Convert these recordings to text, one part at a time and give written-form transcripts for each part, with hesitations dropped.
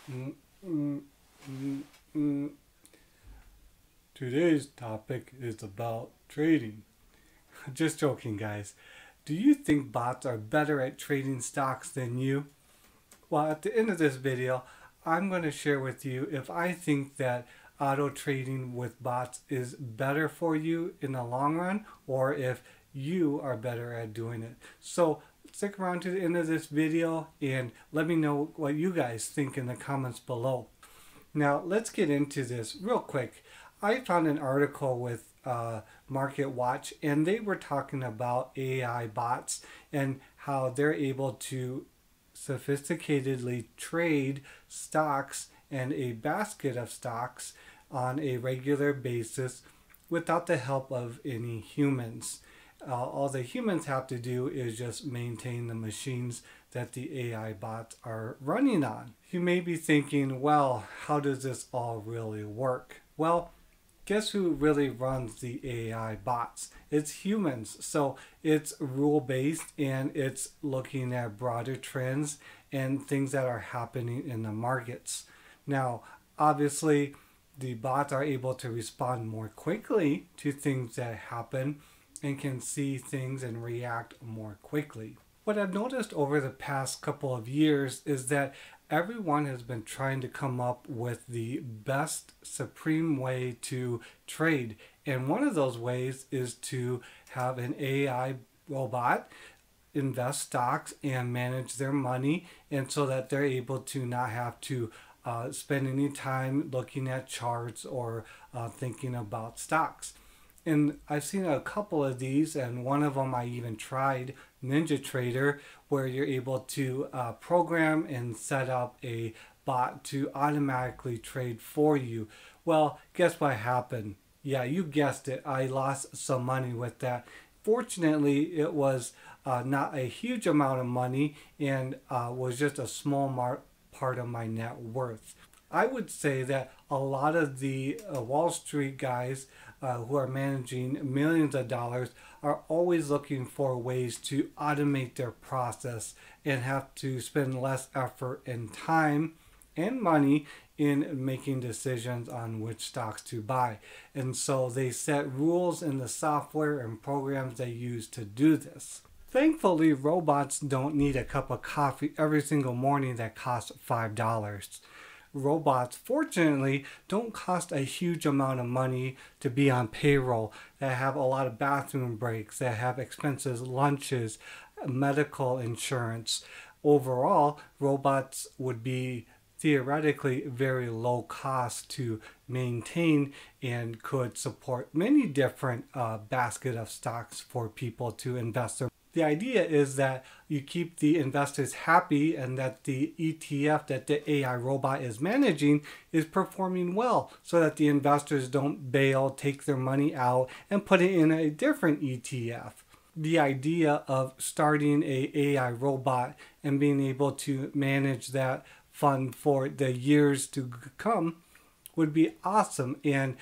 Mm, mm, mm, mm. Today's topic is about trading. Just joking, guys. Do you think bots are better at trading stocks than you? Well, at the end of this video, I'm going to share with you if I think that auto trading with bots is better for you in the long run or if you are better at doing it. So stick around to the end of this video and let me know what you guys think in the comments below. Now, let's get into this real quick. I found an article with Market Watch, and they were talking about AI bots and how they're able to sophisticatedly trade stocks and a basket of stocks on a regular basis without the help of any humans. All the humans have to do is just maintain the machines that the AI bots are running on. You may be thinking, well, how does this all really work? Well, guess who really runs the AI bots? It's humans. So it's rule based and it's looking at broader trends and things that are happening in the markets. Now, obviously, the bots are able to respond more quickly to things that happen and can see things and react more quickly. What I've noticed over the past couple of years is that everyone has been trying to come up with the best supreme way to trade. And one of those ways is to have an AI robot invest stocks and manage their money, and so that they're able to not have to spend any time looking at charts or thinking about stocks. And I've seen a couple of these, and one of them I even tried, Ninja Trader, where you're able to program and set up a bot to automatically trade for you. Well, guess what happened? Yeah, you guessed it. I lost some money with that. Fortunately, it was not a huge amount of money and was just a small part of my net worth. I would say that a lot of the Wall Street guys who are managing millions of dollars are always looking for ways to automate their process and have to spend less effort and time and money in making decisions on which stocks to buy. And so they set rules in the software and programs they use to do this. Thankfully, robots don't need a cup of coffee every single morning that costs $5. Robots, fortunately, don't cost a huge amount of money to be on payroll, that have a lot of bathroom breaks, that have expensive lunches, medical insurance. Overall, robots would be theoretically very low cost to maintain and could support many different basket of stocks for people to invest their. The idea is that you keep the investors happy and that the ETF that the AI robot is managing is performing well so that the investors don't bail, take their money out, and put it in a different ETF. The idea of starting a AI robot and being able to manage that fund for the years to come would be awesome and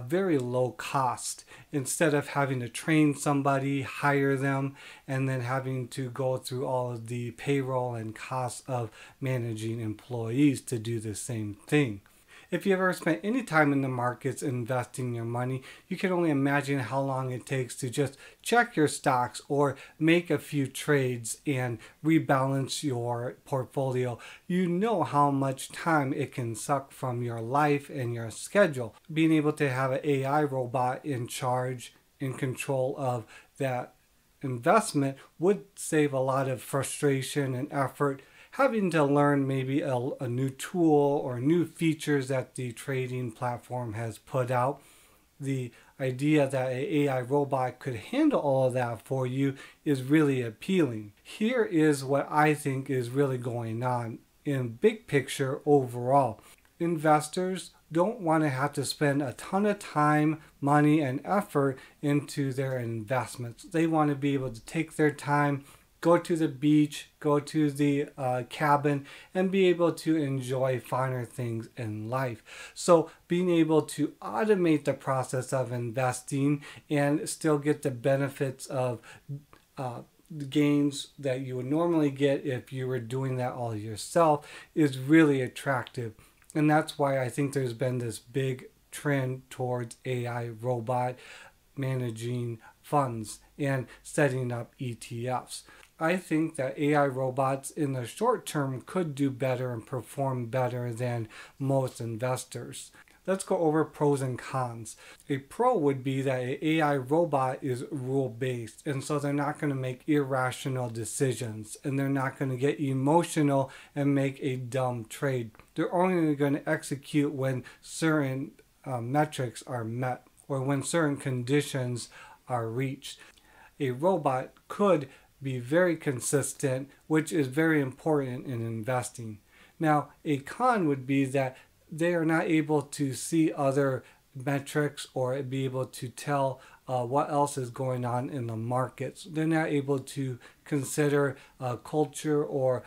very low cost, instead of having to train somebody, hire them, and then having to go through all of the payroll and costs of managing employees to do the same thing. If you ever spent any time in the markets investing your money, you can only imagine how long it takes to just check your stocks or make a few trades and rebalance your portfolio. You know how much time it can suck from your life and your schedule. Being able to have an AI robot in charge, in control of that investment would save a lot of frustration and effort having to learn maybe a new tool or new features that the trading platform has put out. The idea that an AI robot could handle all of that for you is really appealing. Here is what I think is really going on in big picture overall. Investors don't want to have to spend a ton of time, money, and effort into their investments. They want to be able to take their time, go to the beach, go to the cabin, and be able to enjoy finer things in life. So being able to automate the process of investing and still get the benefits of the gains that you would normally get if you were doing that all yourself is really attractive. And that's why I think there's been this big trend towards AI robot managing funds and setting up ETFs. I think that AI robots in the short term could do better and perform better than most investors. Let's go over pros and cons. A pro would be that an AI robot is rule-based, and so they're not going to make irrational decisions, and they're not going to get emotional and make a dumb trade. They're only going to execute when certain metrics are met or when certain conditions are reached. A robot could be very consistent, which is very important in investing. Now, a con would be that they are not able to see other metrics or be able to tell what else is going on in the markets. They're not able to consider culture or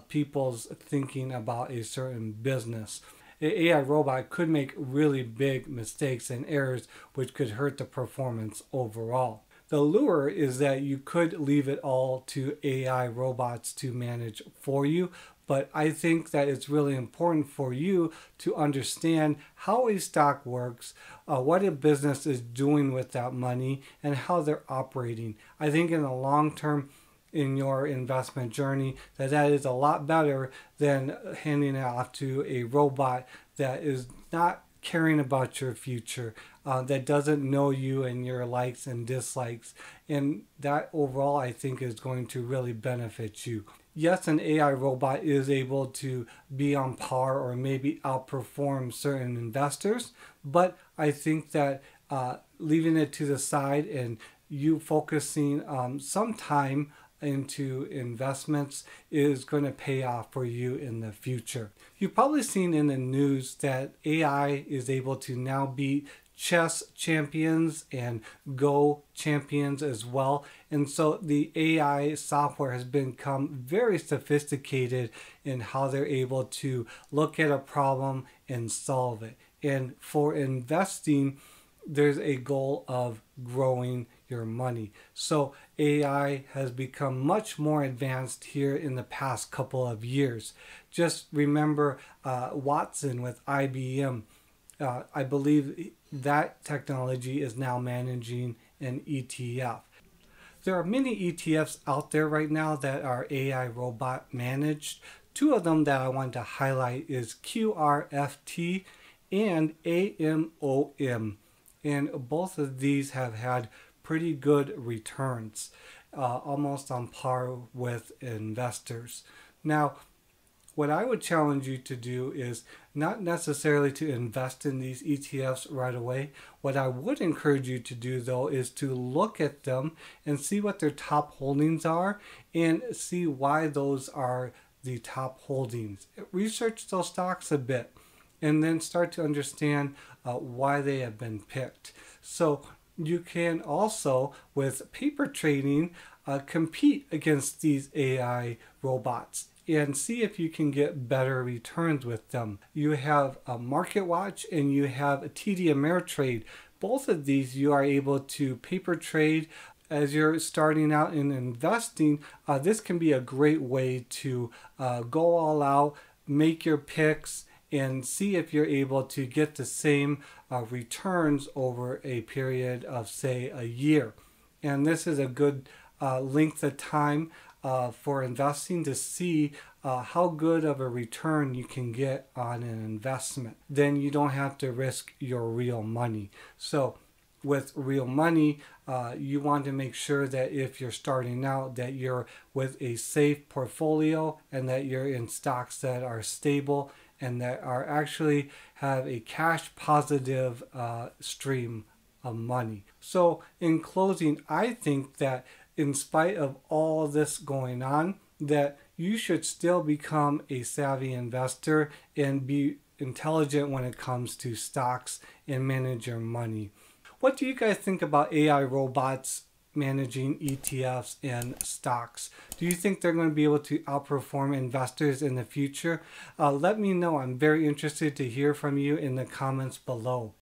people's thinking about a certain business. An AI robot could make really big mistakes and errors which could hurt the performance overall. The lure is that you could leave it all to AI robots to manage for you, but I think that it's really important for you to understand how a stock works, what a business is doing with that money, and how they're operating. I think in the long term, in your investment journey, that is a lot better than handing it off to a robot that is not caring about your future, that doesn't know you and your likes and dislikes. And that overall, I think, is going to really benefit you. Yes, an AI robot is able to be on par or maybe outperform certain investors, but I think that leaving it to the side and you focusing some time into investments is going to pay off for you in the future. You've probably seen in the news that AI is able to now beat chess champions and Go champions as well. And so the AI software has become very sophisticated in how they're able to look at a problem and solve it. And for investing, there's a goal of growing your money. So AI has become much more advanced here in the past couple of years. Just remember Watson with IBM. I believe that technology is now managing an ETF. There are many ETFs out there right now that are AI robot managed. Two of them that I want to highlight is QRFT and AMOM. And both of these have had pretty good returns, almost on par with investors. Now, what I would challenge you to do is not necessarily to invest in these ETFs right away. What I would encourage you to do, though, is to look at them and see what their top holdings are and see why those are the top holdings. Research those stocks a bit and then start to understand why they have been picked. So you can also, with paper trading, compete against these AI robots and see if you can get better returns with them. You have a Market Watch and you have a TD Ameritrade. Both of these you are able to paper trade. As you're starting out in investing, this can be a great way to go all out, make your picks, and see if you're able to get the same returns over a period of, say, a year. And this is a good length of time for investing to see how good of a return you can get on an investment. Then you don't have to risk your real money. So with real money, you want to make sure that if you're starting out that you're with a safe portfolio and that you're in stocks that are stable and that are actually have a cash positive stream of money. So in closing, I think that in spite of all this going on, that you should still become a savvy investor and be intelligent when it comes to stocks and manage your money. What do you guys think about AI robots managing ETFs and stocks? Do you think they're going to be able to outperform investors in the future? Let me know. I'm very interested to hear from you in the comments below.